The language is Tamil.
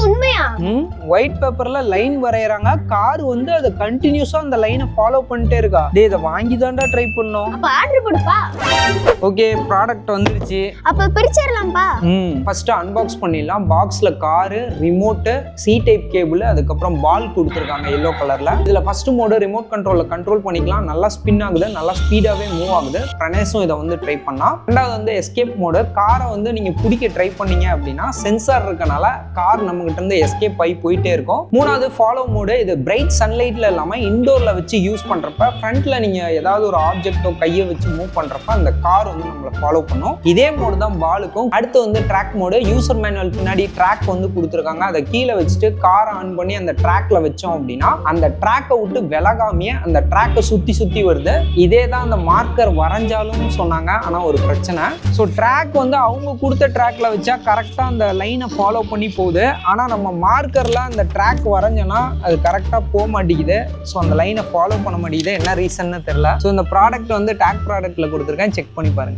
உண்மையா? ஒயிட் பேப்பர்ல லைன் வரையறாங்க, கார் வந்து அது கண்டினியூஸா அந்த லைனை ஃபாலோ பண்ணிட்டே இருக்கா. டேய் இத வாங்கி தான்டா ட்ரை பண்ணோம். அப்ப ஆர்டர் போடுப்பா. ஓகே, ப்ராடக்ட் வந்துருச்சு. அப்ப பிரிச்சிரலாம்ப்பா. ஃபர்ஸ்ட் அன்பாக்ஸ் பண்ணிடலாம். பாக்ஸ்ல car, remote, C type cable, அதுக்கப்புறம் பால் கொடுத்துருக்காங்க எல்லோ கலர்ல. இதுல ஃபர்ஸ்ட் மோடு ரிமோட் கண்ட்ரோல்ல கண்ட்ரோல் பண்ணிக்கலாம். நல்லா ஸ்பின் ஆகுது, நல்லா ஸ்பீடாவே மூவ் ஆகுது. பிரணேஷும் இதை வந்து ட்ரை பண்ணா. ரெண்டாவது வந்து எஸ்கேப் மோடு. காரை வந்து நீங்க பிடிக்க ட்ரை பண்ணீங்க அப்படின்னா சென்சார் இருக்கனால கார் நம்ம கிட்ட இருந்து எஸ்கேப் ஆகி போயிட்டே இருக்கும். மூணாவது ஃபாலோ மோடு. இது பிரைட் சன்லைட்ல இல்லாம இண்டோர்ல வச்சு யூஸ் பண்றப்ப ஃப்ரண்ட்ல நீங்க ஏதாவது ஒரு ஆப்ஜெக்டோ கையை வச்சு மூவ் பண்றப்ப அந்த கார் வந்து நம்மளை ஃபாலோ பண்ணும். இதே மோடு தான் பாலுக்கும். அடுத்து வந்து ட்ராக் மோடு. யூசர் மேனுவல் பின்னாடி ட்ராக் வந்து கொடுத்துருக்காங்க. அதை கீழே வச்சுட்டு காரை ஆன் பண்ணி அந்த ட்ராக்ல வச்சோம் அப்படின்னா அந்த ட்ராக்கை விட்டு விலகாமையே அந்த ட்ராக்கை சுத்தி சுத்தி வருது. இதே தான் அந்த மார்க்கர் வரைஞ்சாலும் சொன்னாங்க. ஆனா ஒரு பிரச்சனை. ஸோ ட்ராக் வந்து அவங்க கொடுத்த ட்ராக்ல வச்சா கரெக்டா அந்த லைனை ஃபாலோ பண்ணி போகுது. ஆனா நம்ம மார்க்கர்ல அந்த ட்ராக் வரைஞ்சோன்னா அது கரெக்டா போக மாட்டேங்குது. ஸோ அந்த லைனை ஃபாலோ பண்ண மாட்டேங்குது. என்ன ரீசன்னு தெரியல. ஸோ இந்த ப்ராடக்ட் வந்து டேக் ப்ராடக்ட்ல கொடுத்துருக்கேன், செக் பண்ணி பாருங்க.